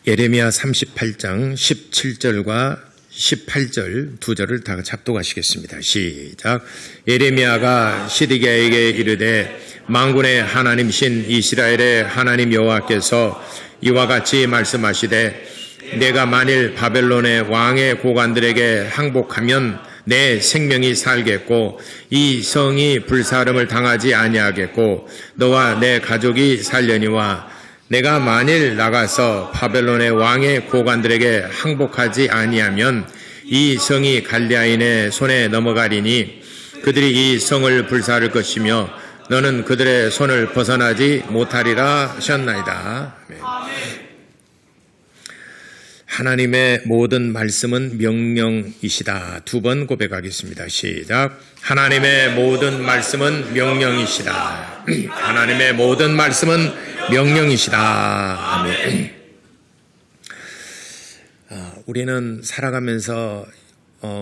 예레미야 38장 17절과 18절 두 절을 다 합독하시겠습니다. 시작. 예레미야가 시드기야에게 이르되 만군의 하나님이신 이스라엘의 하나님 여호와께서 이와 같이 말씀하시되 내가 만일 바벨론의 왕의 고관들에게 항복하면 내 생명이 살겠고 이 성이 불사름을 당하지 아니하겠고 너와 내 가족이 살려니와 내가 만일 나가서 바벨론의 왕의 고관들에게 항복하지 아니하면 이 성이 갈대아인의 손에 넘어가리니 그들이 이 성을 불사를 것이며 너는 그들의 손을 벗어나지 못하리라 하셨나이다. 하나님의 모든 말씀은 명령이시다. 두 번 고백하겠습니다. 시작. 하나님의 모든 말씀은 명령이시다. 하나님의 모든 말씀은 명령이시다. 아멘. 우리는 살아가면서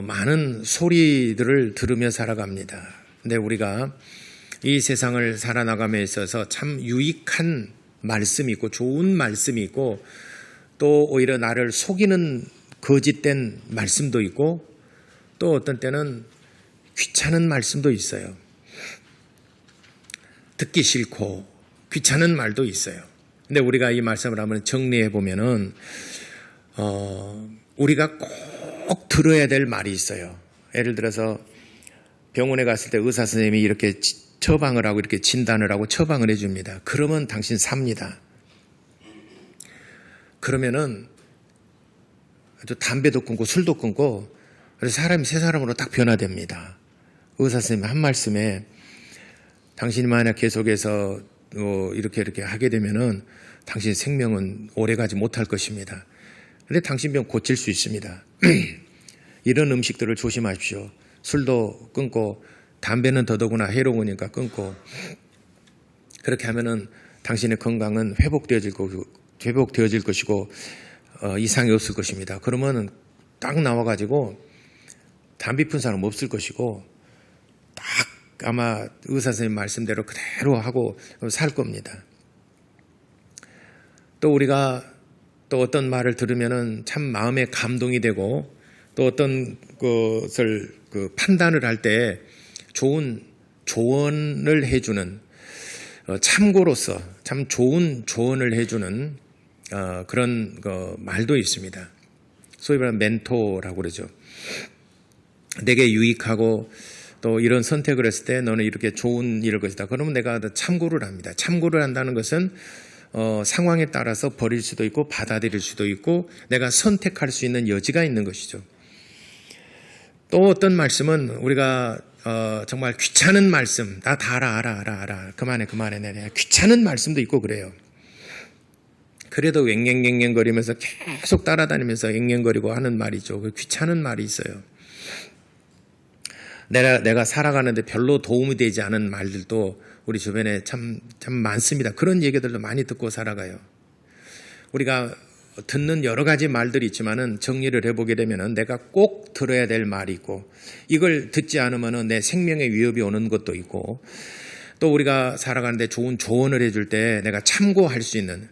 많은 소리들을 들으며 살아갑니다. 근데 우리가 이 세상을 살아나감에 있어서 참 유익한 말씀이 있고 좋은 말씀이 있고 또 오히려 나를 속이는 거짓된 말씀도 있고 또 어떤 때는 귀찮은 말씀도 있어요. 듣기 싫고 귀찮은 말도 있어요. 근데 우리가 이 말씀을 한번 정리해 보면은 우리가 꼭 들어야 될 말이 있어요. 예를 들어서 병원에 갔을 때 의사 선생님이 이렇게 처방을 하고 이렇게 진단을 하고 처방을 해줍니다. 그러면 당신 삽니다. 그러면은 아주 담배도 끊고 술도 끊고 그래서 사람이 새 사람으로 딱 변화됩니다. 의사 선생님 한 말씀에 당신이 만약 계속해서 이렇게 하게 되면은 당신 생명은 오래가지 못할 것입니다. 그런데 당신 병 고칠 수 있습니다. 이런 음식들을 조심하십시오. 술도 끊고 담배는 더더구나 해로우니까 끊고 그렇게 하면은 당신의 건강은 회복되어질 것이고 이상이 없을 것입니다. 그러면 딱 나와가지고 담배 핀 사람 없을 것이고 딱 아마 의사 선생님 말씀대로 그대로 하고 살 겁니다. 또 우리가 또 어떤 말을 들으면은 참 마음에 감동이 되고 또 어떤 것을 판단을 할 때 좋은 조언을 해주는 참고로서 참 좋은 조언을 해주는 그런 말도 있습니다. 소위 말하는 멘토라고 그러죠. 내게 유익하고 또 이런 선택을 했을 때 너는 이렇게 좋은 일을 것이다. 그러면 내가 참고를 합니다. 참고를 한다는 것은 상황에 따라서 버릴 수도 있고 받아들일 수도 있고 내가 선택할 수 있는 여지가 있는 것이죠. 또 어떤 말씀은 우리가 정말 귀찮은 말씀, 나 다 알아. 그만해. 귀찮은 말씀도 있고 그래요. 그래도 앵앵거리면서 계속 따라다니면서 앵앵거리고 하는 말이죠. 귀찮은 말이 있어요. 내가 살아가는데 별로 도움이 되지 않은 말들도 우리 주변에 참 많습니다. 그런 얘기들도 많이 듣고 살아가요. 우리가 듣는 여러 가지 말들이 있지만은 정리를 해보게 되면은 내가 꼭 들어야 될 말이 있고 이걸 듣지 않으면은 내 생명에 위협이 오는 것도 있고 또 우리가 살아가는데 좋은 조언을 해줄 때 내가 참고할 수 있는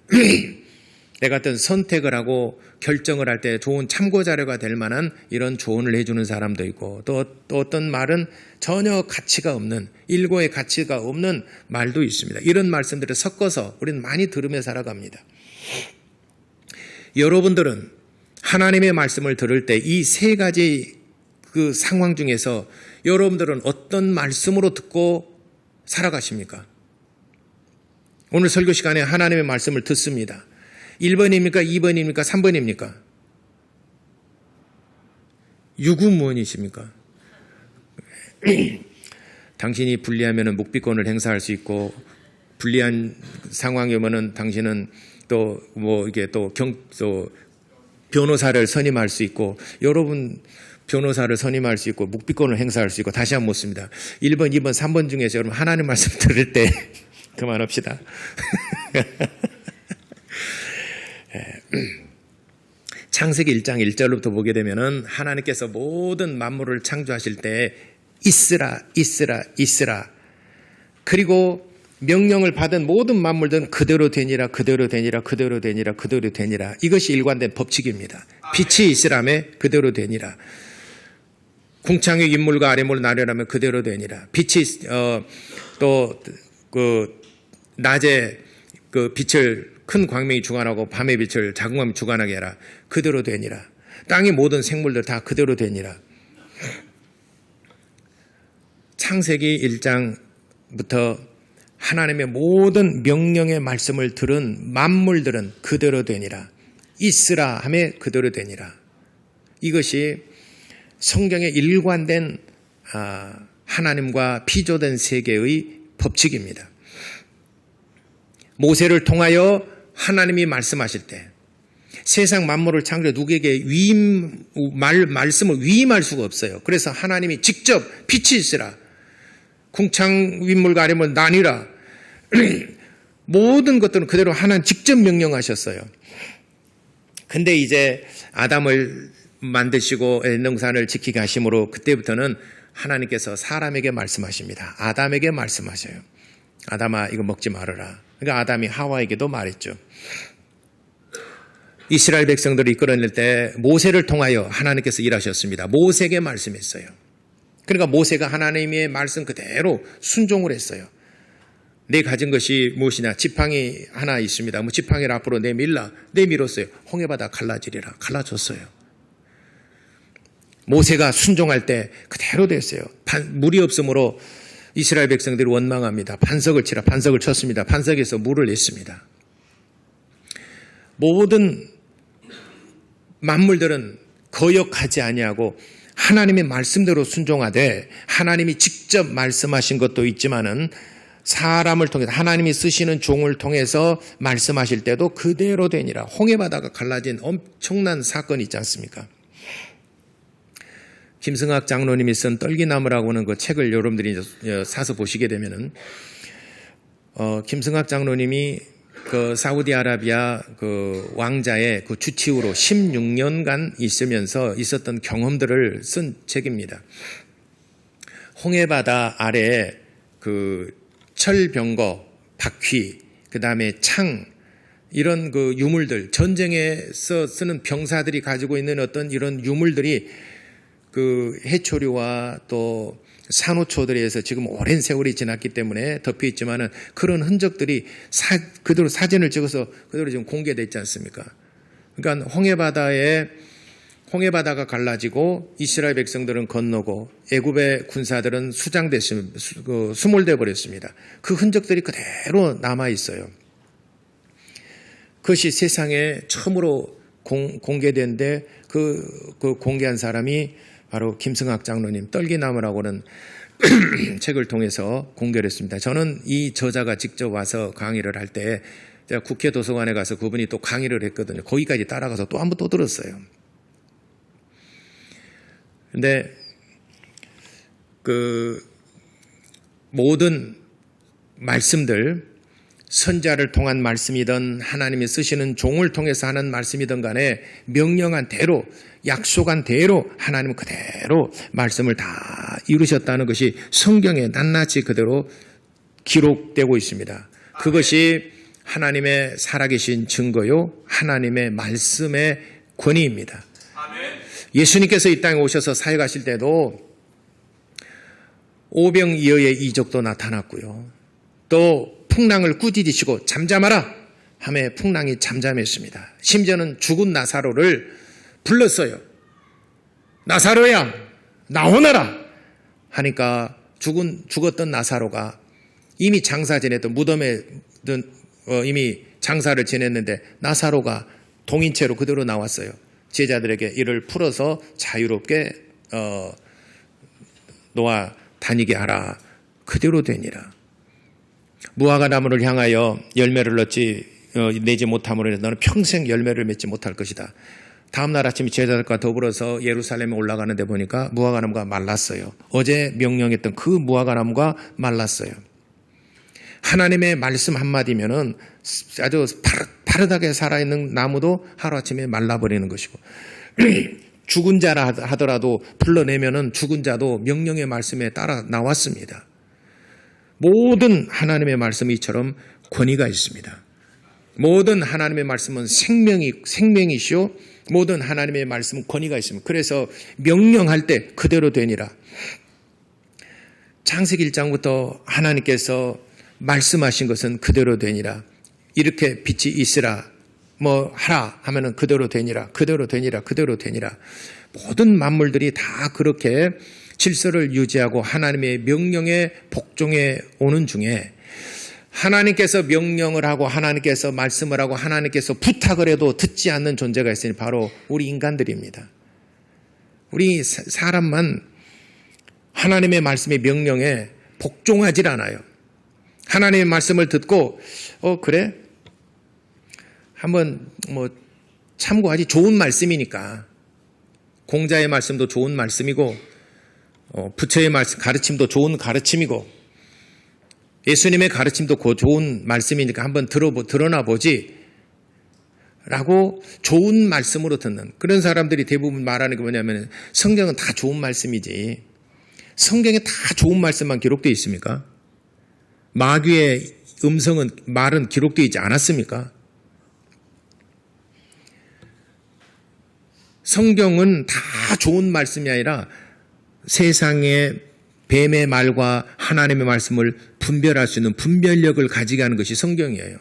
내가 어떤 선택을 하고 결정을 할 때 좋은 참고 자료가 될 만한 이런 조언을 해주는 사람도 있고 또 어떤 말은 전혀 가치가 없는 일고의 가치가 없는 말도 있습니다. 이런 말씀들을 섞어서 우리는 많이 들으며 살아갑니다. 여러분들은 하나님의 말씀을 들을 때 이 세 가지 그 상황 중에서 여러분들은 어떤 말씀으로 듣고 살아가십니까? 오늘 설교 시간에 하나님의 말씀을 듣습니다. 1번입니까? 2번입니까? 3번입니까? 유구무원이십니까? 당신이 불리하면 묵비권을 행사할 수 있고 불리한 상황이 오면은 당신은 또 변호사를 선임할 수 있고 여러분 변호사를 선임할 수 있고 묵비권을 행사할 수 있고 다시 한번 묻습니다. 1번, 2번, 3번 중에서 여러분 하나님 말씀 들을 때 그만합시다. 창세기 1장 1절부터 보게 되면은 하나님께서 모든 만물을 창조하실 때 있으라. 그리고 명령을 받은 모든 만물들은 그대로 되니라, 그대로 되니라, 그대로 되니라, 그대로 되니라. 이것이 일관된 법칙입니다. 빛이 있으라면 그대로 되니라. 궁창의 인물과 아래물 나열하면 그대로 되니라. 빛이 또 그 낮에 그 빛을 큰 광명이 주관하고 밤의 빛을 작은 광명이 주관하게 해라. 그대로 되니라. 땅의 모든 생물들 다 그대로 되니라. 창세기 1장부터 하나님의 모든 명령의 말씀을 들은 만물들은 그대로 되니라. 있으라 하매 그대로 되니라. 이것이 성경의 일관된 하나님과 비교된 세계의 법칙입니다. 모세를 통하여 하나님이 말씀하실 때 세상 만물을 창조해 누구에게 말씀을 위임할 수가 없어요. 그래서 하나님이 직접 빛이 있으라. 궁창 윗물과 아래물 나뉘라. 모든 것들은 그대로 하나님 직접 명령하셨어요. 근데 이제 아담을 만드시고 에덴동산을 지키게 하심으로 그때부터는 하나님께서 사람에게 말씀하십니다. 아담에게 말씀하셔요. 아담아 이거 먹지 말아라. 그러니까 아담이 하와에게도 말했죠. 이스라엘 백성들을 이끌어낼 때 모세를 통하여 하나님께서 일하셨습니다. 모세에게 말씀했어요. 그러니까 모세가 하나님의 말씀 그대로 순종을 했어요. 내 가진 것이 무엇이냐? 지팡이 하나 있습니다. 뭐 지팡이를 앞으로 내밀었어요. 홍해바다 갈라지리라. 갈라졌어요. 모세가 순종할 때 그대로 됐어요. 물이 없으므로 이스라엘 백성들이 원망합니다. 반석을 치라. 반석을 쳤습니다. 반석에서 물을 냈습니다. 모든 만물들은 거역하지 아니하고 하나님의 말씀대로 순종하되 하나님이 직접 말씀하신 것도 있지만은 사람을 통해서 하나님이 쓰시는 종을 통해서 말씀하실 때도 그대로 되니라. 홍해바다가 갈라진 엄청난 사건이 있지 않습니까? 김승학 장로님이 쓴 떨기나무라고 하는 그 책을 여러분들이 사서 보시게 되면은 김승학 장로님이 그 사우디아라비아 그 왕자의 그 주치우로 16년간 있으면서 있었던 경험들을 쓴 책입니다. 홍해바다 아래에 그 철병거, 바퀴, 그 다음에 창, 이런 그 유물들, 전쟁에서 쓰는 병사들이 가지고 있는 어떤 이런 유물들이 그 해초류와 또 산호초들에 의해서 지금 오랜 세월이 지났기 때문에 덮여 있지만은 그런 흔적들이 그대로 사진을 찍어서 그대로 지금 공개됐지 않습니까? 그러니까 홍해바다가 갈라지고 이스라엘 백성들은 건너고 애굽의 군사들은 수몰돼 버렸습니다. 그 흔적들이 그대로 남아 있어요. 그것이 세상에 처음으로 공개된데 그 공개한 사람이 바로 김승학 장로님 떨기나무라고는 책을 통해서 공개를 했습니다. 저는 이 저자가 직접 와서 강의를 할 때 제가 국회 도서관에 가서 그분이 또 강의를 했거든요. 거기까지 따라가서 또 한 번 또 들었어요. 근데 그 모든 말씀들, 선자를 통한 말씀이든 하나님이 쓰시는 종을 통해서 하는 말씀이든 간에 명령한 대로, 약속한 대로 하나님은 그대로 말씀을 다 이루셨다는 것이 성경에 낱낱이 그대로 기록되고 있습니다. 그것이 하나님의 살아계신 증거요, 하나님의 말씀의 권위입니다. 예수님께서 이 땅에 오셔서 사역하실 때도 오병이어의 이적도 나타났고요. 또 풍랑을 꾸짖으시고 잠잠하라 하며 풍랑이 잠잠했습니다. 심지어는 죽은 나사로를 불렀어요. 나사로야 나오너라 하니까 죽었던 나사로가 이미 장사 지냈던 무덤에 이미 장사를 지냈는데 나사로가 동인체로 그대로 나왔어요. 제자들에게 이를 풀어서 자유롭게 놓아 다니게 하라. 그대로 되니라. 무화과 나무를 향하여 열매를 내지 못함으로 해서 너는 평생 열매를 맺지 못할 것이다. 다음 날 아침에 제자들과 더불어서 예루살렘에 올라가는데 보니까 무화과 나무가 말랐어요. 어제 명령했던 그 무화과 나무가 말랐어요. 하나님의 말씀 한마디면은 아주 파릇하게 살아있는 나무도 하루아침에 말라버리는 것이고 죽은 자라 하더라도 불러내면은 죽은 자도 명령의 말씀에 따라 나왔습니다. 모든 하나님의 말씀이 이처럼 권위가 있습니다. 모든 하나님의 말씀은 생명이시오. 모든 하나님의 말씀은 권위가 있습니다. 그래서 명령할 때 그대로 되니라. 창세기 1장부터 하나님께서 말씀하신 것은 그대로 되니라. 이렇게 빛이 있으라, 뭐 하라 하면은 그대로 되니라, 그대로 되니라, 그대로 되니라. 모든 만물들이 다 그렇게 질서를 유지하고 하나님의 명령에 복종해 오는 중에 하나님께서 명령을 하고 하나님께서 말씀을 하고 하나님께서 부탁을 해도 듣지 않는 존재가 있으니 바로 우리 인간들입니다. 우리 사람만 하나님의 말씀의 명령에 복종하지 않아요. 하나님의 말씀을 듣고 그래? 한번 참고하지. 좋은 말씀이니까. 공자의 말씀도 좋은 말씀이고 부처의 말씀 가르침도 좋은 가르침이고 예수님의 가르침도 좋은 말씀이니까 한번 드러나 보지 라고 좋은 말씀으로 듣는 그런 사람들이 대부분 말하는 게 뭐냐면 성경은 다 좋은 말씀이지. 성경에 다 좋은 말씀만 기록되어 있습니까? 마귀의 말은 기록되어 있지 않았습니까? 성경은 다 좋은 말씀이 아니라 세상의 뱀의 말과 하나님의 말씀을 분별할 수 있는 분별력을 가지게 하는 것이 성경이에요.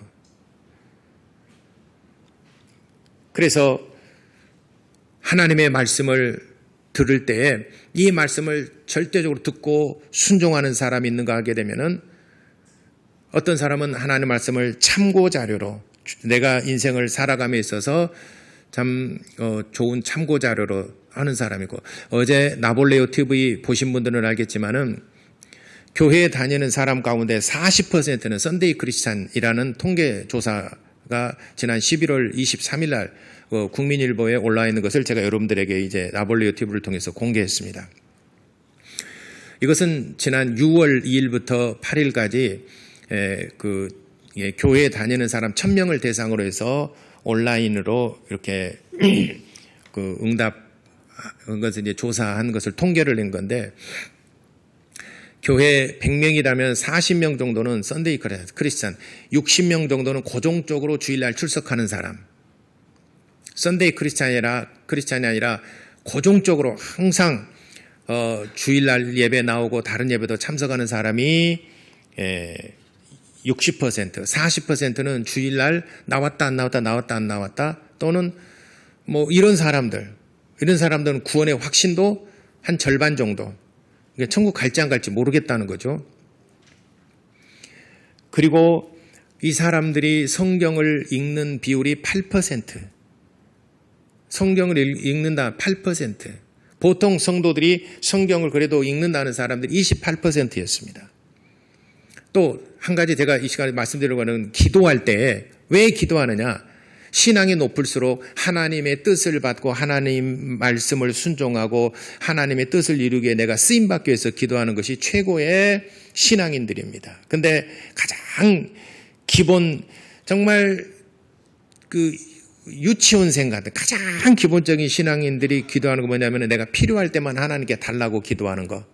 그래서 하나님의 말씀을 들을 때에 이 말씀을 절대적으로 듣고 순종하는 사람이 있는가 하게 되면은 어떤 사람은 하나님의 말씀을 참고 자료로 내가 인생을 살아감에 있어서 참 좋은 참고 자료로 하는 사람이고 어제 나볼레오 TV 보신 분들은 알겠지만은 교회에 다니는 사람 가운데 40%는 썬데이 크리스찬이라는 통계 조사가 지난 11월 23일 날 국민일보에 올라 있는 것을 제가 여러분들에게 이제 나볼레오 TV를 통해서 공개했습니다. 이것은 지난 6월 2일부터 8일까지 교회에 다니는 사람 1000명을 대상으로 해서 온라인으로 이렇게 응답한 것을 이제 조사한 것을 통계를 낸 건데 교회 100명이라면 40명 정도는 썬데이 크리스찬, 60명 정도는 고정적으로 주일날 출석하는 사람. 썬데이 크리스찬이 아니라 고정적으로 항상 주일날 예배 나오고 다른 예배도 참석하는 사람이 60%, 40%는 주일날 나왔다 안 나왔다 나왔다 안 나왔다 또는 이런 사람들은 구원의 확신도 한 절반 정도. 천국 갈지 안 갈지 모르겠다는 거죠. 그리고 이 사람들이 성경을 읽는 비율이 8%. 성경을 읽는다 8%. 보통 성도들이 성경을 그래도 읽는다는 사람들이 28%였습니다. 또 한 가지 제가 이 시간에 말씀드리려고 하는 기도할 때 왜 기도하느냐? 신앙이 높을수록 하나님의 뜻을 받고 하나님 말씀을 순종하고 하나님의 뜻을 이루기 위해 내가 쓰임받기 위해서 기도하는 것이 최고의 신앙인들입니다. 근데 가장 기본 정말 유치원생 같은 가장 기본적인 신앙인들이 기도하는 거 뭐냐면 내가 필요할 때만 하나님께 달라고 기도하는 거.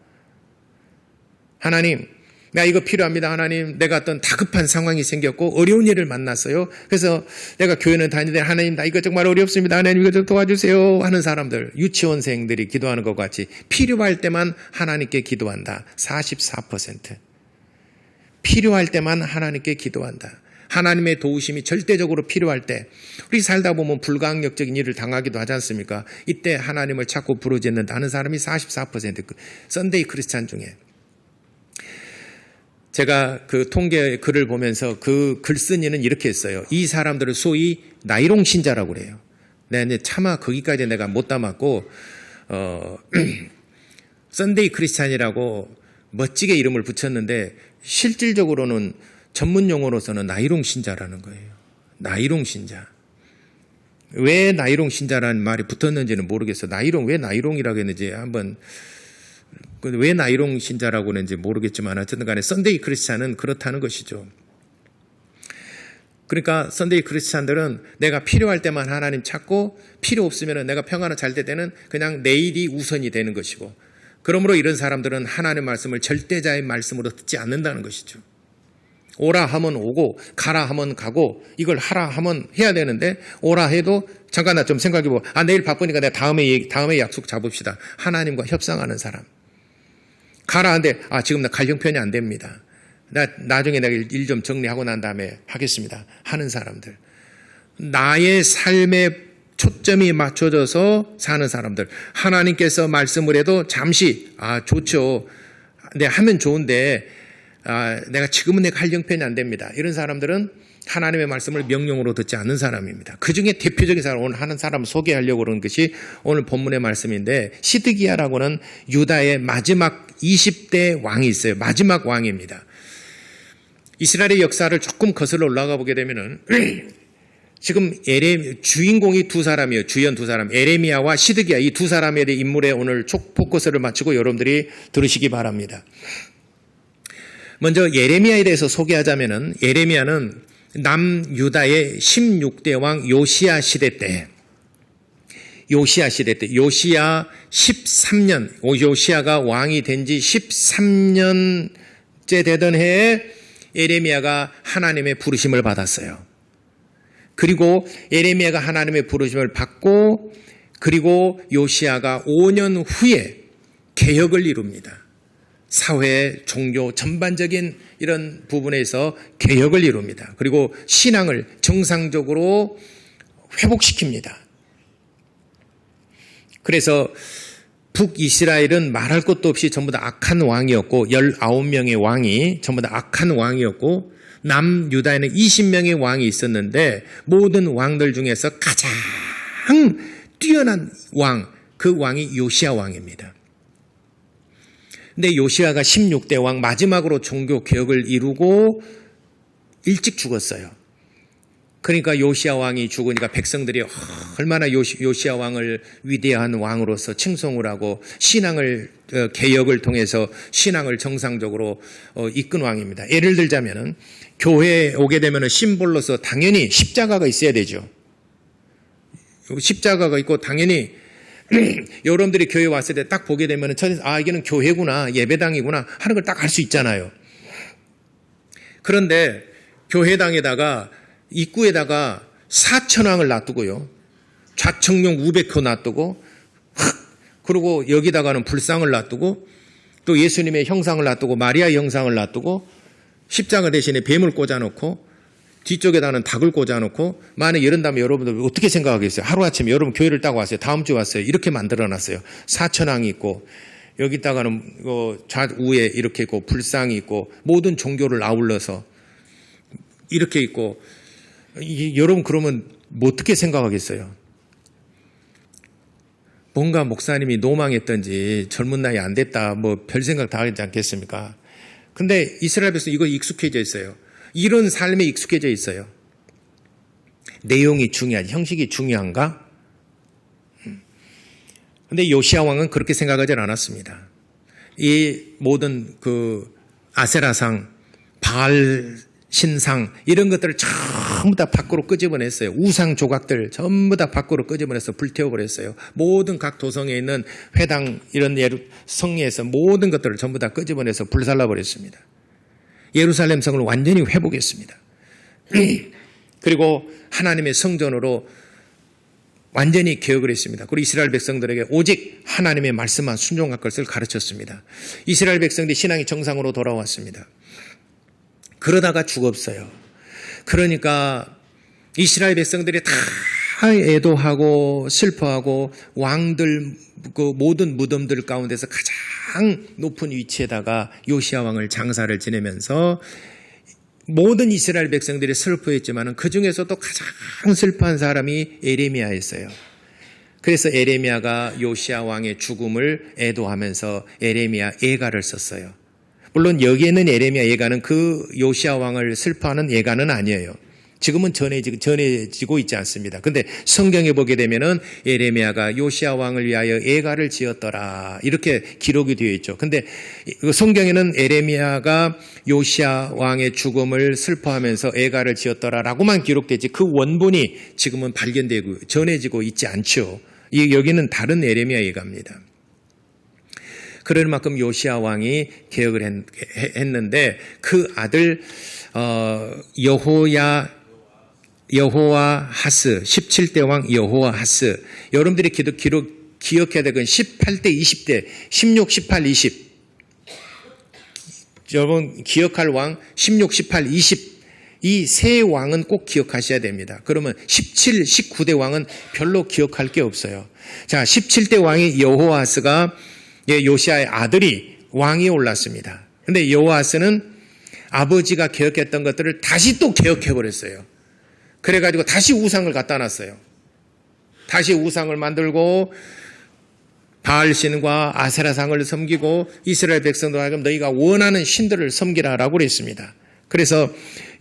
하나님, 나 이거 필요합니다. 하나님, 내가 어떤 다급한 상황이 생겼고 어려운 일을 만났어요. 그래서 내가 교회는 다니는데 하나님, 나 이거 정말 어렵습니다. 하나님, 이거 좀 도와주세요 하는 사람들, 유치원생들이 기도하는 것 같이 필요할 때만 하나님께 기도한다. 44%. 필요할 때만 하나님께 기도한다. 하나님의 도우심이 절대적으로 필요할 때 우리 살다 보면 불가항력적인 일을 당하기도 하지 않습니까? 이때 하나님을 찾고 부르짖는다는 사람이 44%. 썬데이 크리스찬 중에. 제가 그 통계 글을 보면서 그 글쓴이는 이렇게 했어요. 이 사람들을 소위 나이롱 신자라고 그래요. 근데 차마 거기까지 내가 못 담았고 썬데이 크리스찬이라고 멋지게 이름을 붙였는데 실질적으로는 전문 용어로서는 나이롱 신자라는 거예요. 나이롱 신자. 왜 나이롱 신자라는 말이 붙었는지는 모르겠어요. 왜 나이롱이라고 했는지 한번 왜 나이롱 신자라고 하는지 모르겠지만 어쨌든 간에 썬데이 크리스찬은 그렇다는 것이죠. 그러니까 썬데이 크리스찬들은 내가 필요할 때만 하나님 찾고 필요 없으면 내가 평안을 잘 때 때는 그냥 내일이 우선이 되는 것이고 그러므로 이런 사람들은 하나님의 말씀을 절대자의 말씀으로 듣지 않는다는 것이죠. 오라 하면 오고 가라 하면 가고 이걸 하라 하면 해야 되는데 오라 해도 잠깐 나 좀 생각해보고 내일 바쁘니까 내가 다음에 약속 잡읍시다. 하나님과 협상하는 사람. 가라 하는데 지금 나 갈 형편이 안 됩니다. 나중에 내가 일 좀 정리하고 난 다음에 하겠습니다. 하는 사람들. 나의 삶에 초점이 맞춰져서 사는 사람들. 하나님께서 말씀을 해도 잠시 좋죠. 내가 하면 좋은데 내가 지금은 내가 할 형편이 안 됩니다. 이런 사람들은 하나님의 말씀을 명령으로 듣지 않는 사람입니다. 그중에 대표적인 사람, 오늘 하는 사람을 소개하려고 그러는 것이 오늘 본문의 말씀인데 시드기야라고는 유다의 마지막 20대 왕이 있어요. 마지막 왕입니다. 이스라엘의 역사를 조금 거슬러 올라가 보게 되면은 지금 주인공이 두 사람이에요. 주연 두 사람. 에레미야와 시드기야 이 두 사람에 대한 인물에 오늘 포커스를 맞추고 여러분들이 들으시기 바랍니다. 먼저 예레미야에 대해서 소개하자면은 예레미야는 남유다의 16대 왕 요시야 시대 때 요시야 13년 요시야가 왕이 된 지 13년째 되던 해에 예레미야가 하나님의 부르심을 받았어요. 그리고 예레미야가 하나님의 부르심을 받고 그리고 요시야가 5년 후에 개혁을 이룹니다. 사회, 종교 전반적인 이런 부분에서 개혁을 이룹니다. 그리고 신앙을 정상적으로 회복시킵니다. 그래서 북이스라엘은 말할 것도 없이 전부 다 악한 왕이었고 19명의 왕이 전부 다 악한 왕이었고 남유다에는 20명의 왕이 있었는데 모든 왕들 중에서 가장 뛰어난 왕, 그 왕이 요시야 왕입니다. 근데 요시야가 16대 왕 마지막으로 종교 개혁을 이루고 일찍 죽었어요. 그러니까 요시야 왕이 죽으니까 백성들이 얼마나 요시야 왕을 위대한 왕으로서 칭송을 하고 신앙을 개혁을 통해서 신앙을 정상적으로 이끈 왕입니다. 예를 들자면은 교회에 오게 되면은 심볼로서 당연히 십자가가 있어야 되죠. 십자가가 있고 당연히 여러분들이 교회 왔을 때 딱 보게 되면은 이게는 교회구나 예배당이구나 하는 걸 딱 알 수 있잖아요. 그런데 교회당에다가 입구에다가 사천왕을 놔두고요. 좌청룡 우백호 놔두고 그리고 여기다가는 불상을 놔두고 또 예수님의 형상을 놔두고 마리아의 형상을 놔두고 십자가 대신에 뱀을 꽂아놓고 뒤쪽에다는 닭을 꽂아놓고 만약 이런다면 여러분들 어떻게 생각하겠어요? 하루아침에 여러분 교회를 딱 왔어요. 다음 주에 왔어요. 이렇게 만들어놨어요. 사천왕이 있고 여기다가는 좌우에 이렇게 있고 불상이 있고 모든 종교를 아울러서 이렇게 있고 여러분 그러면 뭐 어떻게 생각하겠어요? 뭔가 목사님이 노망했던지 젊은 나이 안 됐다 별 생각 다 하지 않겠습니까? 근데 이스라엘 백성 이거 익숙해져 있어요. 이런 삶에 익숙해져 있어요. 내용이 중요하지 형식이 중요한가? 근데 요시야 왕은 그렇게 생각하지 않았습니다. 이 모든 아세라상, 바알 신상 이런 것들을 전부 다 밖으로 끄집어냈어요. 우상 조각들 전부 다 밖으로 끄집어내서 불태워버렸어요. 모든 각 도성에 있는 회당 이런 성리에서 모든 것들을 전부 다 끄집어내서 불살라버렸습니다. 예루살렘 성을 완전히 회복했습니다. 그리고 하나님의 성전으로 완전히 개혁을 했습니다. 그리고 이스라엘 백성들에게 오직 하나님의 말씀만 순종할 것을 가르쳤습니다. 이스라엘 백성들이 신앙이 정상으로 돌아왔습니다. 그러다가 죽었어요. 그러니까 이스라엘 백성들이 다 애도하고 슬퍼하고 왕들 모든 무덤들 가운데서 가장 높은 위치에다가 요시야 왕을 장사를 지내면서 모든 이스라엘 백성들이 슬퍼했지만 그 중에서도 가장 슬퍼한 사람이 에레미야였어요. 그래서 에레미야가 요시야 왕의 죽음을 애도하면서 에레미야 예가를 썼어요. 물론 여기에는 에레미야 예가는 그 요시야 왕을 슬퍼하는 예가는 아니에요. 지금은 전해지고 있지 않습니다. 근데 성경에 보게 되면은 에레미야가 요시야 왕을 위하여 예가를 지었더라 이렇게 기록이 되어 있죠. 근데 성경에는 에레미야가 요시야 왕의 죽음을 슬퍼하면서 예가를 지었더라라고만 기록되지 그 원본이 지금은 발견되고 전해지고 있지 않죠. 여기는 다른 에레미야 예가입니다. 그럴 만큼 요시야 왕이 개혁을 했는데 그 아들 여호와하스 17대 왕 여호와하스, 여러분들이 기억해야 될 건 18대 20대 16, 18, 20 여러분 기억할 왕 16, 18, 20 이 세 왕은 꼭 기억하셔야 됩니다. 그러면 17, 19대 왕은 별로 기억할 게 없어요. 자, 17대 왕이 여호아스가 요시야의 아들이 왕이 올랐습니다. 그런데 여호아스는 아버지가 개혁했던 것들을 다시 또 개혁해버렸어요. 그래가지고 다시 우상을 갖다 놨어요. 다시 우상을 만들고 바알신과 아세라상을 섬기고 이스라엘 백성들 하여금 너희가 원하는 신들을 섬기라라고 그랬습니다. 그래서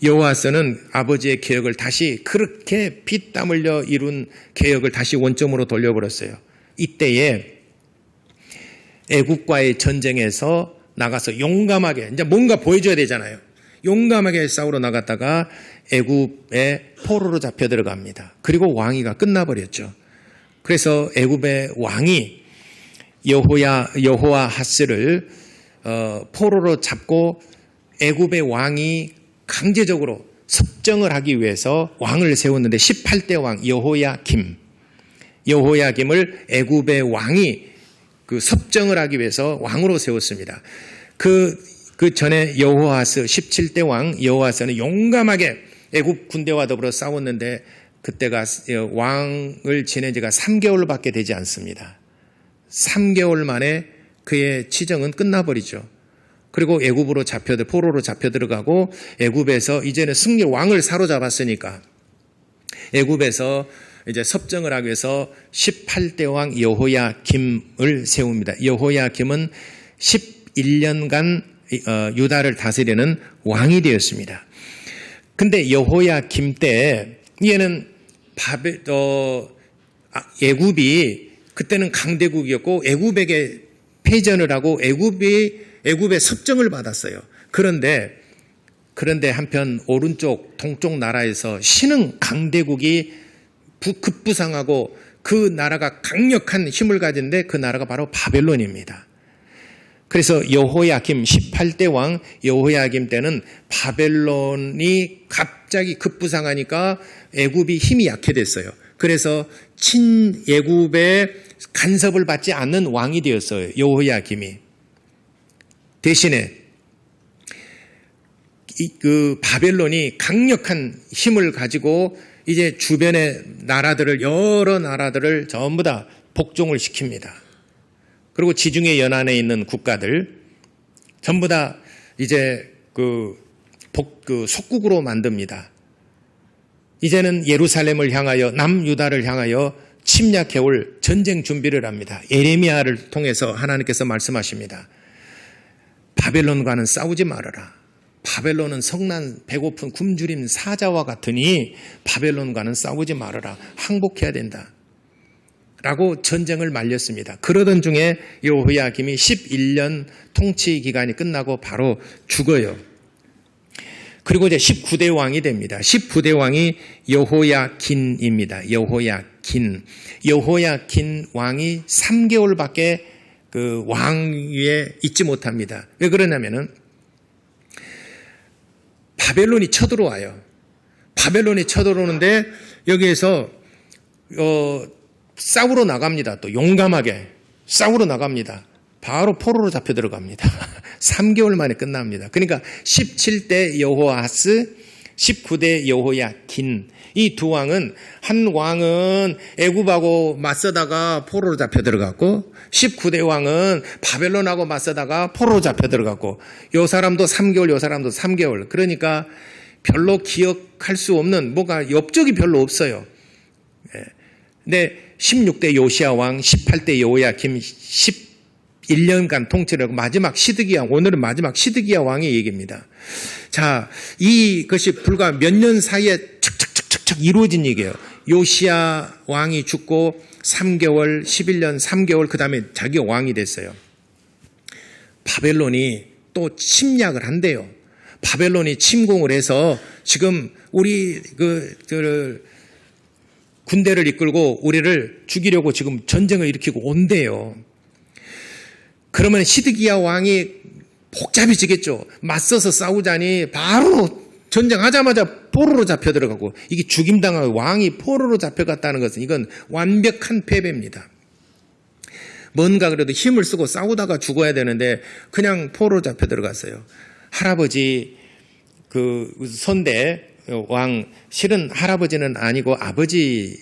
여호아스는 아버지의 개혁을 다시 그렇게 피땀 흘려 이룬 개혁을 다시 원점으로 돌려버렸어요. 이때에 애굽과의 전쟁에서 나가서 용감하게 이제 뭔가 보여줘야 되잖아요. 용감하게 싸우러 나갔다가 애굽의 포로로 잡혀 들어갑니다. 그리고 왕위가 끝나버렸죠. 그래서 애굽의 왕이 여호와하스를 포로로 잡고 애굽의 왕이 강제적으로 섭정을 하기 위해서 왕을 세웠는데 18대 왕 여호야김을 애굽의 왕이 그 섭정을 하기 위해서 왕으로 세웠습니다. 그 전에 여호아스 17대 왕 여호아스는 용감하게 애굽 군대와 더불어 싸웠는데 그때가 왕을 지낸 지가 3개월밖에 되지 않습니다. 3개월 만에 그의 치정은 끝나버리죠. 그리고 애굽으로 포로로 잡혀 들어가고 애굽에서 이제는 왕을 사로잡았으니까 애굽에서 이제 섭정을 하기 위해서 18대 왕 여호야김을 세웁니다. 여호야김은 11년간 유다를 다스리는 왕이 되었습니다. 근데 여호야김 때 얘는 애굽이 그때는 강대국이었고 애굽에게 패전을 하고 애굽의 섭정을 받았어요. 그런데 한편 오른쪽 동쪽 나라에서 신흥 강대국이 급부상하고 그 나라가 강력한 힘을 가진데 그 나라가 바로 바벨론입니다. 그래서 여호야김 18대 왕 여호야김 때는 바벨론이 갑자기 급부상하니까 애굽이 힘이 약해졌어요. 그래서 친애굽의 간섭을 받지 않는 왕이 되었어요. 여호야김이. 대신에 그 바벨론이 강력한 힘을 가지고 이제 주변의 여러 나라들을 전부 다 복종을 시킵니다. 그리고 지중해 연안에 있는 국가들 전부 다 이제 속국으로 만듭니다. 이제는 예루살렘을 향하여 남유다를 향하여 침략해올 전쟁 준비를 합니다. 예레미야를 통해서 하나님께서 말씀하십니다. 바벨론과는 싸우지 말아라. 바벨론은 성난 배고픈 굶주린 사자와 같으니 바벨론과는 싸우지 말아라. 항복해야 된다. 라고 전쟁을 말렸습니다. 그러던 중에 여호야김이 11년 통치 기간이 끝나고 바로 죽어요. 그리고 이제 19대 왕이 됩니다. 19대 왕이 여호야긴입니다. 여호야긴 왕이 3개월밖에 그 왕위에 있지 못합니다. 왜 그러냐면은 바벨론이 쳐들어와요. 바벨론이 쳐들어오는데 여기에서 싸우러 나갑니다. 또 용감하게 싸우러 나갑니다. 바로 포로로 잡혀 들어갑니다. 3개월 만에 끝납니다. 그러니까 17대 여호아스, 19대 여호야긴 이 두 왕은 한 왕은 애굽하고 맞서다가 포로로 잡혀 들어갔고 19대 왕은 바벨론하고 맞서다가 포로로 잡혀 들어갔고 요 사람도 3개월 요 사람도 3개월 그러니까 별로 기억할 수 없는 뭐가 엽적이 별로 없어요. 근데 16대 요시야 왕 18대 여호야김 11년간 통치를 하고 마지막 시드기야 오늘은 마지막 시드기야 왕의 얘기입니다. 자, 이것이 불과 몇 년 사이에 척척척척 이루어진 얘기예요. 요시야 왕이 죽고 3개월 11년 3개월 그 다음에 자기가 왕이 됐어요. 바벨론이 또 침략을 한대요. 바벨론이 침공을 해서 지금 우리 군대를 이끌고 우리를 죽이려고 지금 전쟁을 일으키고 온대요. 그러면 시드기야 왕이 복잡해지겠죠. 맞서서 싸우자니 바로 전쟁하자마자 포로로 잡혀 들어가고, 이게 죽임당하고 왕이 포로로 잡혀갔다는 것은 이건 완벽한 패배입니다. 뭔가 그래도 힘을 쓰고 싸우다가 죽어야 되는데 그냥 포로로 잡혀 들어갔어요. 할아버지 그 선대 왕, 실은 할아버지는 아니고 아버지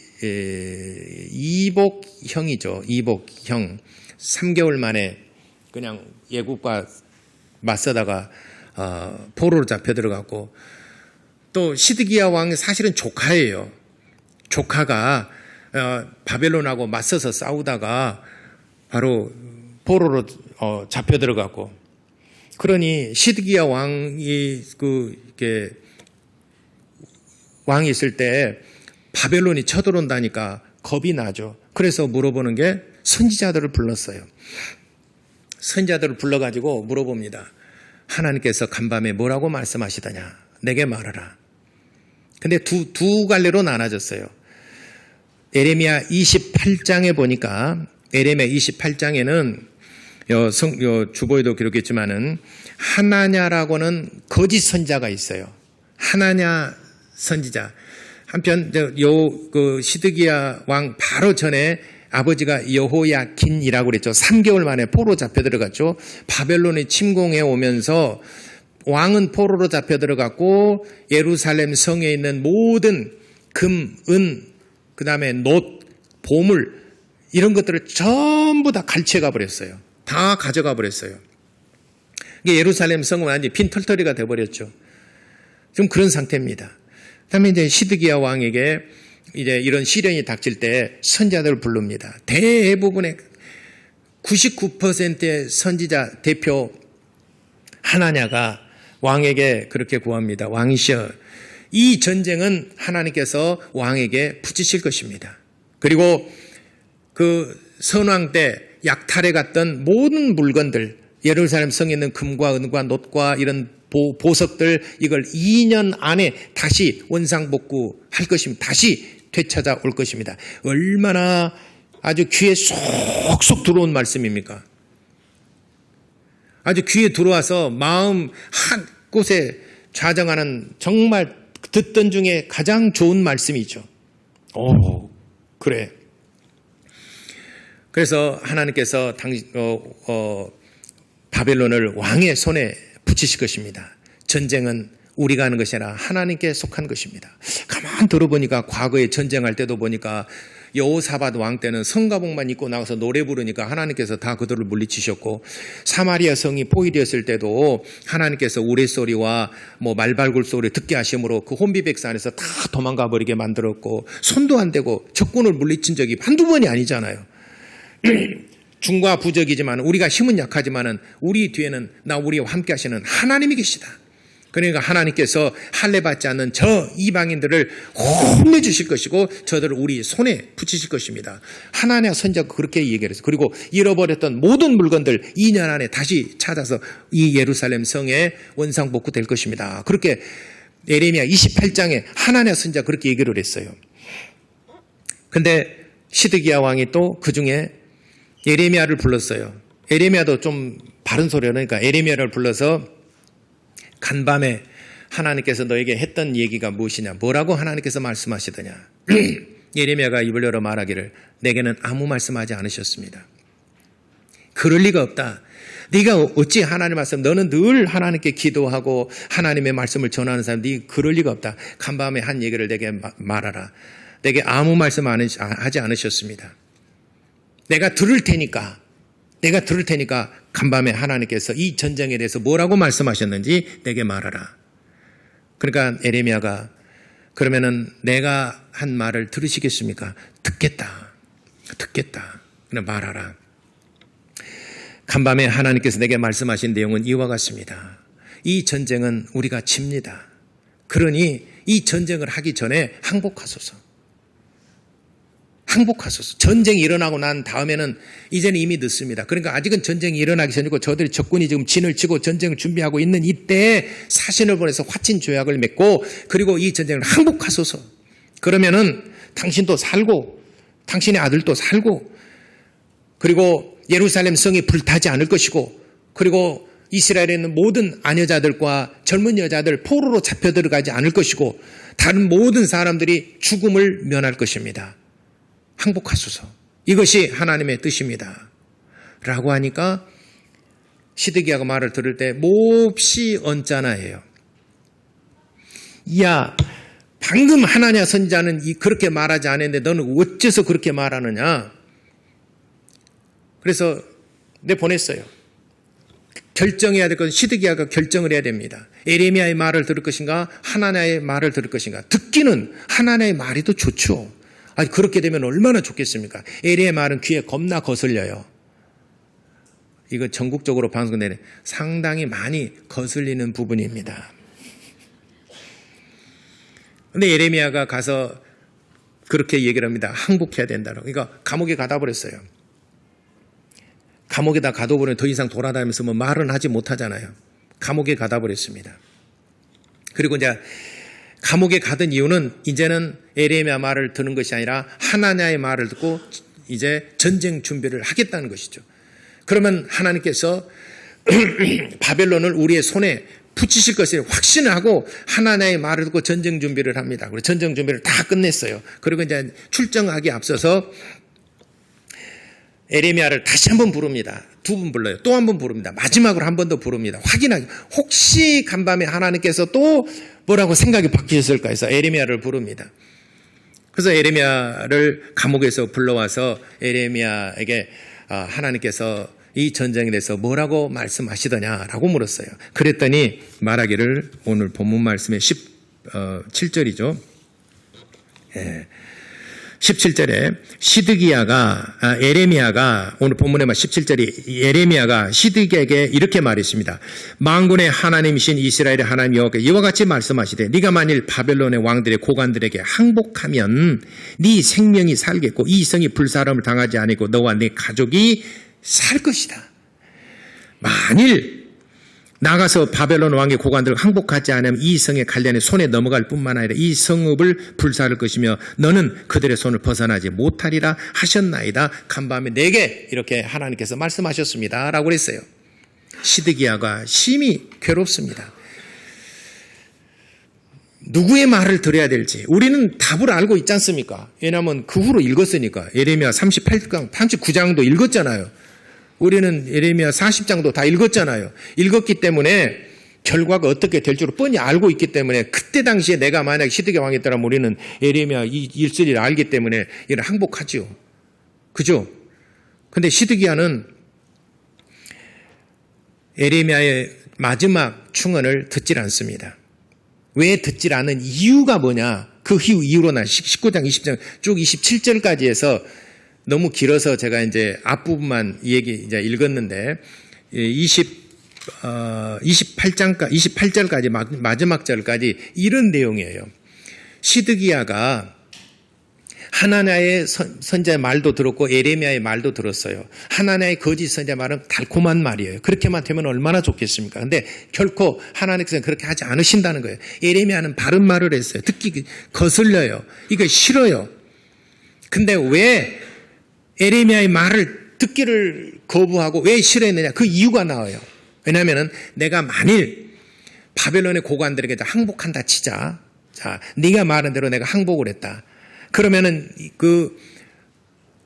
이복형이죠. 이복형. 3개월 만에 그냥 예국과 맞서다가 포로로 잡혀 들어갔고, 또 시드기야 왕이 사실은 조카예요. 조카가 바벨론하고 맞서서 싸우다가 바로 포로로 잡혀 들어갔고, 그러니 시드기야 왕이 이렇게 왕이 있을 때 바벨론이 쳐들어온다니까 겁이 나죠. 그래서 물어보는 게 선지자들을 불렀어요. 선지자들을 불러가지고 물어봅니다. 하나님께서 간밤에 뭐라고 말씀하시더냐? 내게 말하라. 근데 두 갈래로 나눠졌어요. 에레미야 28장에 보니까, 에레미야 28장에는 주보에도 기록했지만은 하나냐라고는 거짓 선지자가 있어요. 하나냐 선지자. 한편 시드기야 왕 바로 전에 아버지가 여호야긴이라고 그랬죠. 3개월 만에 포로 잡혀 들어갔죠. 바벨론이 침공해 오면서 왕은 포로로 잡혀 들어갔고, 예루살렘 성에 있는 모든 금, 은, 그 다음에 놋, 보물, 이런 것들을 전부 다 갈취해 가버렸어요. 다 가져가 버렸어요. 예루살렘 성은 완전히 빈털터리가 돼버렸죠. 좀 그런 상태입니다. 그 다음에 이제 시드기야 왕에게 이제 이런 시련이 닥칠 때 선지자들을 부릅니다. 대부분의 99%의 선지자 대표 하나냐가 왕에게 그렇게 구합니다. 왕이시여, 이 전쟁은 하나님께서 왕에게 붙이실 것입니다. 그리고 그 선왕 때 약탈해 갔던 모든 물건들, 예루살렘 성에 있는 금과 은과 놋과 이런 보석들, 이걸 2년 안에 다시 원상복구할 것입니다. 다시 되찾아 올 것입니다. 얼마나 아주 귀에 쏙쏙 들어온 말씀입니까? 아주 귀에 들어와서 마음 한 곳에 좌정하는, 정말 듣던 중에 가장 좋은 말씀이죠. 그래. 그래서 하나님께서 바벨론을 왕의 손에 붙이실 것입니다. 전쟁은 우리가 하는 것이 아니라 하나님께 속한 것입니다. 가만 들어보니까 과거에 전쟁할 때도 보니까 여호사밧 왕 때는 성가복만 입고 나가서 노래 부르니까 하나님께서 다 그들을 물리치셨고, 사마리아 성이 포위되었을 때도 하나님께서 우레소리와 말발굴 소리 듣게 하심으로 그 혼비백산 안에서 다 도망가 버리게 만들었고, 손도 안 대고 적군을 물리친 적이 한두 번이 아니잖아요. 중과 부적이지만 우리가 힘은 약하지만 우리 뒤에는 우리와 함께 하시는 하나님이 계시다. 그러니까 하나님께서 할례받지 않는 저 이방인들을 혼내주실 것이고 저들을 우리 손에 붙이실 것입니다. 하나님의 선지자가 그렇게 얘기를 했어요. 그리고 잃어버렸던 모든 물건들 2년 안에 다시 찾아서 이 예루살렘 성에 원상복구될 것입니다. 그렇게 에레미야 28장에 하나님의 선지자가 그렇게 얘기를 했어요. 근데 시드기야 왕이 또 그중에 에레미야를 불렀어요. 에레미야도 좀 바른 소리를 하니까 에레미야를 불러서 간밤에 하나님께서 너에게 했던 얘기가 무엇이냐, 뭐라고 하나님께서 말씀하시더냐. 예레미야가 입을 열어 말하기를 내게는 아무 말씀하지 않으셨습니다. 그럴 리가 없다. 네가 어찌 하나님 말씀, 너는 늘 하나님께 기도하고 하나님의 말씀을 전하는 사람, 네 그럴 리가 없다. 간밤에 한 얘기를 내게 말하라. 내게 아무 말씀 하지 않으셨습니다. 내가 들을 테니까 간밤에 하나님께서 이 전쟁에 대해서 뭐라고 말씀하셨는지 내게 말하라. 그러니까 에레미야가 그러면은 내가 한 말을 들으시겠습니까? 듣겠다. 그냥 말하라. 간밤에 하나님께서 내게 말씀하신 내용은 이와 같습니다. 이 전쟁은 우리가 집니다. 그러니 이 전쟁을 하기 전에 항복하소서. 전쟁이 일어나고 난 다음에는 이제는 이미 늦습니다. 그러니까 아직은 전쟁이 일어나기 전이고 저들이 적군이 지금 진을 치고 전쟁을 준비하고 있는 이때에 사신을 보내서 화친 조약을 맺고 그리고 이 전쟁을 항복하소서. 그러면은 당신도 살고 당신의 아들도 살고 그리고 예루살렘 성이 불타지 않을 것이고 그리고 이스라엘에 있는 모든 아녀자들과 젊은 여자들 포로로 잡혀 들어가지 않을 것이고 다른 모든 사람들이 죽음을 면할 것입니다. 항복하소서. 이것이 하나님의 뜻입니다. 라고 하니까 시드기야가 말을 들을 때 몹시 언짢아해요. 야, 방금 하나냐 선지자는 그렇게 말하지 않았는데 너는 어째서 그렇게 말하느냐? 그래서 보냈어요. 결정해야 될 것은 시드기야가 결정을 해야 됩니다. 에레미야의 말을 들을 것인가 하나냐의 말을 들을 것인가. 듣기는 하나냐의 말이 더 좋죠. 아니 그렇게 되면 얼마나 좋겠습니까? 에레미야의 말은 귀에 겁나 거슬려요. 이거 전국적으로 방송되는 상당히 많이 거슬리는 부분입니다. 근데 예레미야가 가서 그렇게 얘기를 합니다. 항복해야 된다고. 그러니까 감옥에 가다 버렸어요. 감옥에다 가둬버리면 더 이상 돌아다니면서 뭐 말은 하지 못하잖아요. 감옥에 가다 버렸습니다. 그리고 이제 감옥에 가던 이유는 이제는 에레미야 말을 듣는 것이 아니라 하나냐의 말을 듣고 이제 전쟁 준비를 하겠다는 것이죠. 그러면 하나님께서 바벨론을 우리의 손에 붙이실 것을 확신을 하고 하나냐의 말을 듣고 전쟁 준비를 합니다. 그래서 전쟁 준비를 다 끝냈어요. 그리고 이제 출정하기 앞서서 에레미야를 다시 한 번 부릅니다. 두 번 불러요. 또 한 번 부릅니다. 마지막으로 한 번 더 부릅니다. 확인하기. 혹시 간밤에 하나님께서 또 뭐라고 생각이 바뀌셨을까 해서 에레미야를 부릅니다. 그래서 에레미야를 감옥에서 불러와서 에레미야에게 하나님께서 이 전쟁에 대해서 뭐라고 말씀하시더냐라고 물었어요. 그랬더니 말하기를 오늘 본문 말씀의 17절이죠. 17절에 에레미야가 오늘 본문의 17절이 에레미야가 시드기야에게 이렇게 말했습니다. 만군의 하나님이신 이스라엘의 하나님 여호와께서 이와 같이 말씀하시되 네가 만일 바벨론의 왕들의 고관들에게 항복하면 네 생명이 살겠고 이 성이 불사름을 당하지 아니고 너와 네 가족이 살 것이다. 만일 나가서 바벨론 왕의 고관들을 항복하지 않으면 이 성의 관련에 손에 넘어갈 뿐만 아니라 이 성읍을 불사를 것이며 너는 그들의 손을 벗어나지 못하리라 하셨나이다. 간밤에 내게 이렇게 하나님께서 말씀하셨습니다. 라고 그랬어요. 시드기야가 심히 괴롭습니다. 누구의 말을 들어야 될지 우리는 답을 알고 있지 않습니까? 왜냐하면 그 후로 읽었으니까. 예레미야 38장, 39장도 읽었잖아요. 우리는 예레미야 40장도 다 읽었잖아요. 읽었기 때문에 결과가 어떻게 될 줄 뻔히 알고 있기 때문에 그때 당시에 내가 만약 시드기야 왕이었다면 우리는 예레미야 이 일설이를 알기 때문에 이를 항복하죠. 그죠? 근데 시드기야는 예레미야의 마지막 충언을 듣질 않습니다. 왜 듣질 않은 이유가 뭐냐? 그 이유로 난 19장, 20장 쭉 27절까지 해서 너무 길어서 제가 이제 앞부분만 얘기 이제 읽었는데 28절까지 마지막 절까지 이런 내용이에요. 시드기야가 하나냐의 선지자의 말도 들었고 에레미야의 말도 들었어요. 하나냐의 거짓 선지자의 말은 달콤한 말이에요. 그렇게만 되면 얼마나 좋겠습니까? 근데 결코 하나님께서는 그렇게 하지 않으신다는 거예요. 에레미야는 바른 말을 했어요. 듣기 거슬려요. 이거 싫어요. 근데 왜 에레미야의 말을 듣기를 거부하고 왜 싫어했느냐? 그 이유가 나와요. 왜냐하면 내가 만일 바벨론의 고관들에게 항복한다 치자. 자, 네가 말한 대로 내가 항복을 했다. 그러면은 그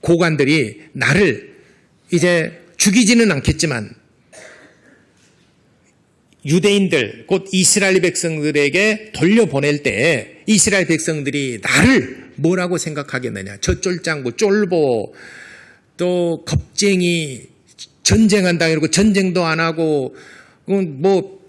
고관들이 나를 이제 죽이지는 않겠지만 유대인들 곧 이스라엘 백성들에게 돌려보낼 때 이스라엘 백성들이 나를 뭐라고 생각하겠느냐. 저 쫄짱구 쫄보 또 겁쟁이 전쟁한다 이러고 전쟁도 안 하고 뭐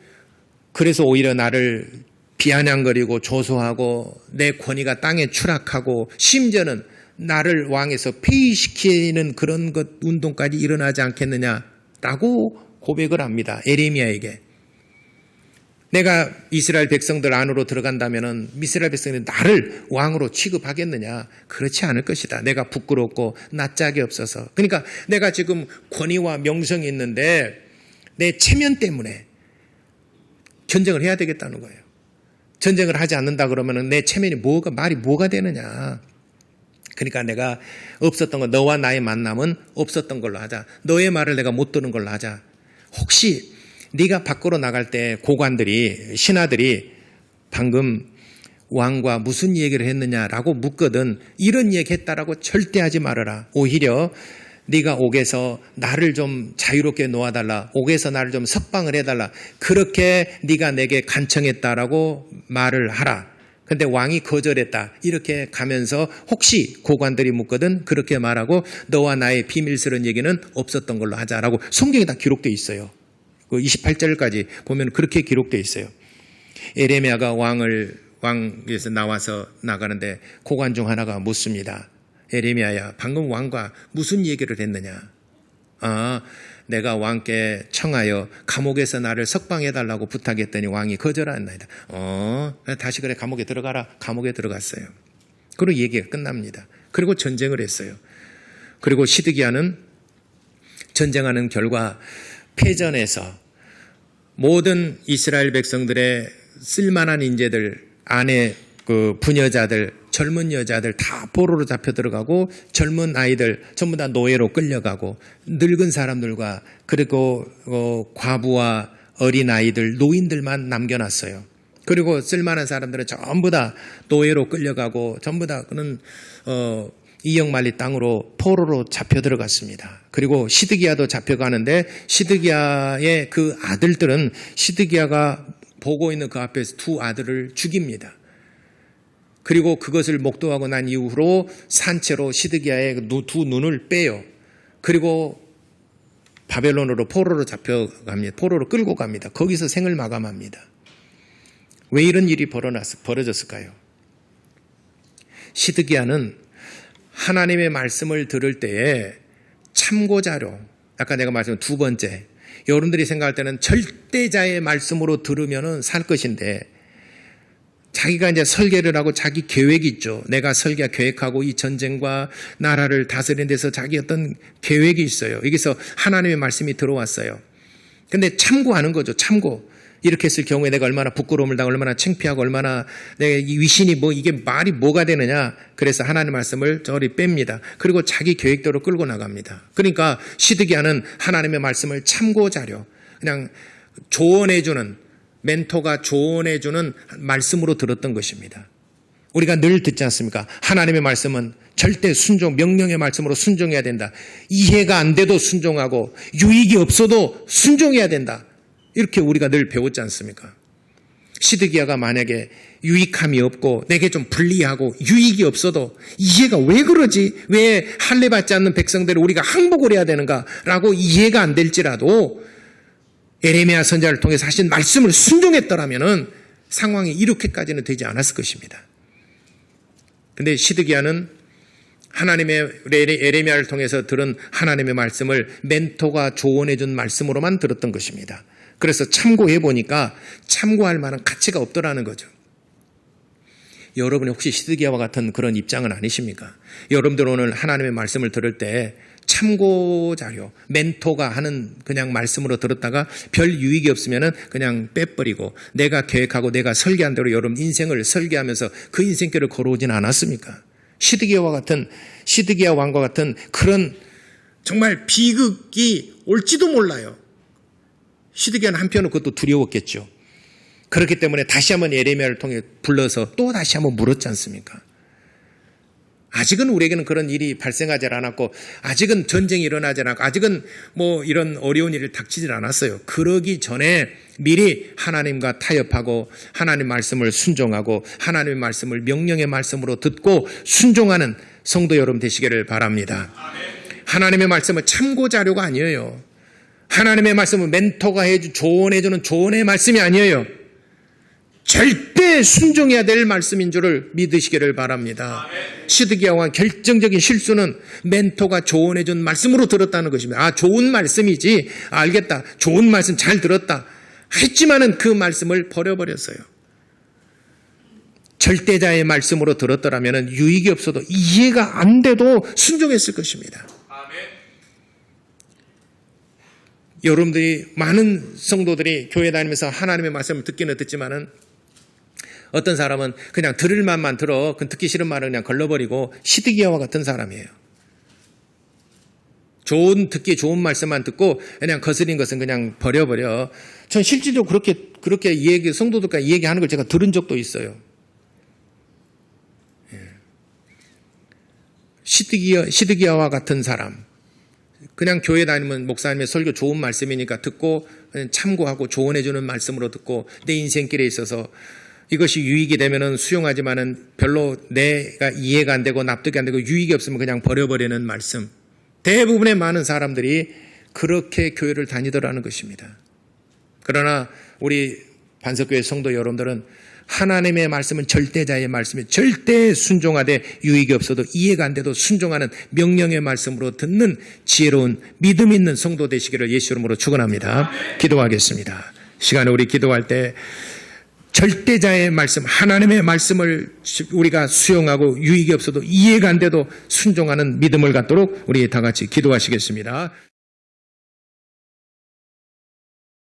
그래서 오히려 나를 비아냥거리고 조소하고 내 권위가 땅에 추락하고 심지어는 나를 왕에서 폐위시키는 그런 것 운동까지 일어나지 않겠느냐라고 고백을 합니다. 에레미야에게. 내가 이스라엘 백성들 안으로 들어간다면은 이스라엘 백성들이 나를 왕으로 취급하겠느냐? 그렇지 않을 것이다. 내가 부끄럽고 낯짝이 없어서. 그러니까 내가 지금 권위와 명성이 있는데 내 체면 때문에 전쟁을 해야 되겠다는 거예요. 전쟁을 하지 않는다 그러면은 내 체면이 말이 뭐가 되느냐? 그러니까 내가 없었던 거, 너와 나의 만남은 없었던 걸로 하자. 너의 말을 내가 못 듣는 걸로 하자. 혹시 네가 밖으로 나갈 때 고관들이, 신하들이 방금 왕과 무슨 얘기를 했느냐라고 묻거든 이런 얘기 했다라고 절대 하지 말아라. 오히려 네가 옥에서 나를 좀 자유롭게 놓아달라. 옥에서 나를 좀 석방을 해달라. 그렇게 네가 내게 간청했다라고 말을 하라. 근데 왕이 거절했다. 이렇게 가면서 혹시 고관들이 묻거든 그렇게 말하고 너와 나의 비밀스러운 얘기는 없었던 걸로 하자라고 성경에 다 기록되어 있어요. 그 28절까지 보면 그렇게 기록되어 있어요. 에레미야가 왕에서 나와서 나가는데 고관 중 하나가 묻습니다. 에레미야야, 방금 왕과 무슨 얘기를 했느냐? 내가 왕께 청하여 감옥에서 나를 석방해달라고 부탁했더니 왕이 거절하였나이다. 다시 그래 감옥에 들어가라. 감옥에 들어갔어요. 그리고 얘기가 끝납니다. 그리고 전쟁을 했어요. 그리고 시드기야는 전쟁하는 결과 패전에서 모든 이스라엘 백성들의 쓸만한 인재들, 아내, 부녀자들, 젊은 여자들 다 포로로 잡혀 들어가고 젊은 아이들 전부 다 노예로 끌려가고 늙은 사람들과 그리고 과부와 어린 아이들, 노인들만 남겨놨어요. 그리고 쓸만한 사람들은 전부 다 노예로 끌려가고 전부 다 그는 이역만리 땅으로 포로로 잡혀 들어갔습니다. 그리고 시드기야도 잡혀가는데 시드기야의 그 아들들은 시드기야가 보고 있는 그 앞에서 두 아들을 죽입니다. 그리고 그것을 목도하고 난 이후로 산채로 시드기야의 두 눈을 빼요. 그리고 바벨론으로 포로로 잡혀갑니다. 포로로 끌고 갑니다. 거기서 생을 마감합니다. 왜 이런 일이 벌어졌을까요? 시드기야는 하나님의 말씀을 들을 때에 참고자료, 아까 내가 말씀한 두 번째, 여러분들이 생각할 때는 절대자의 말씀으로 들으면 살 것인데 자기가 이제 설계를 하고 자기 계획이 있죠. 내가 계획하고 이 전쟁과 나라를 다스리는 데서 자기 어떤 계획이 있어요. 여기서 하나님의 말씀이 들어왔어요. 근데 참고하는 거죠. 참고. 이렇게 했을 경우에 내가 얼마나 부끄러움을 당하고 얼마나 창피하고 얼마나 내가 이 위신이 이게 말이 뭐가 되느냐. 그래서 하나님의 말씀을 저리 뺍니다. 그리고 자기 계획대로 끌고 나갑니다. 그러니까 시드기야는 하나님의 말씀을 참고자료, 그냥 조언해주는, 멘토가 조언해주는 말씀으로 들었던 것입니다. 우리가 늘 듣지 않습니까? 하나님의 말씀은 절대 명령의 말씀으로 순종해야 된다. 이해가 안 돼도 순종하고 유익이 없어도 순종해야 된다. 이렇게 우리가 늘 배웠지 않습니까? 시드기야가 만약에 유익함이 없고 내게 좀 불리하고 유익이 없어도 이해가 왜 그러지? 왜 할례받지 않는 백성들을 우리가 항복을 해야 되는가라고 이해가 안 될지라도 에레미야 선지자를 통해서 하신 말씀을 순종했더라면 상황이 이렇게까지는 되지 않았을 것입니다. 그런데 시드기야는 하나님의 에레미야를 통해서 들은 하나님의 말씀을 멘토가 조언해 준 말씀으로만 들었던 것입니다. 그래서 참고해 보니까 참고할 만한 가치가 없더라는 거죠. 여러분이 혹시 시드기야와 같은 그런 입장은 아니십니까? 여러분들 오늘 하나님의 말씀을 들을 때 참고자료, 멘토가 하는 그냥 말씀으로 들었다가 별 유익이 없으면 그냥 빼버리고 내가 계획하고 내가 설계한 대로 여러분 인생을 설계하면서 그 인생길을 걸어오진 않았습니까? 시드기야 왕과 같은 그런 정말 비극이 올지도 몰라요. 시드기야는 한편으로 그것도 두려웠겠죠. 그렇기 때문에 다시 한번 에레미야를 통해 불러서 또 다시 한번 물었지 않습니까? 아직은 우리에게는 그런 일이 발생하지 않았고 아직은 전쟁이 일어나지 않았고 아직은 이런 어려운 일을 닥치질 않았어요. 그러기 전에 미리 하나님과 타협하고 하나님 말씀을 순종하고 하나님의 말씀을 명령의 말씀으로 듣고 순종하는 성도 여러분 되시기를 바랍니다. 하나님의 말씀은 참고자료가 아니에요. 하나님의 말씀은 멘토가 조언해주는 조언의 말씀이 아니에요. 절대 순종해야 될 말씀인 줄을 믿으시기를 바랍니다. 시드기야 왕 결정적인 실수는 멘토가 조언해준 말씀으로 들었다는 것입니다. 좋은 말씀이지. 알겠다. 좋은 말씀 잘 들었다. 했지만은 그 말씀을 버려버렸어요. 절대자의 말씀으로 들었더라면 유익이 없어도 이해가 안 돼도 순종했을 것입니다. 여러분들이 많은 성도들이 교회 다니면서 하나님의 말씀을 듣기는 듣지만은 어떤 사람은 그냥 들을 말만 들어, 그 듣기 싫은 말은 그냥 걸러버리고 시드기야와 같은 사람이에요. 듣기 좋은 말씀만 듣고 그냥 거스린 것은 그냥 버려버려. 전 실질적으로 그렇게 성도들과 얘기하는 걸 제가 들은 적도 있어요. 시드기야와 같은 사람. 그냥 교회 다니면 목사님의 설교 좋은 말씀이니까 듣고 참고하고 조언해주는 말씀으로 듣고 내 인생길에 있어서 이것이 유익이 되면은 수용하지만은 별로 내가 이해가 안 되고 납득이 안 되고 유익이 없으면 그냥 버려버리는 말씀. 대부분의 많은 사람들이 그렇게 교회를 다니더라는 것입니다. 그러나 우리 반석교회 성도 여러분들은 하나님의 말씀은 절대자의 말씀이 절대 순종하되 유익이 없어도 이해가 안 돼도 순종하는 명령의 말씀으로 듣는 지혜로운 믿음 있는 성도 되시기를 예수 이름으로 축원합니다. 기도하겠습니다. 시간에 우리 기도할 때 절대자의 말씀, 하나님의 말씀을 우리가 수용하고 유익이 없어도 이해가 안 돼도 순종하는 믿음을 갖도록 우리 다 같이 기도하시겠습니다.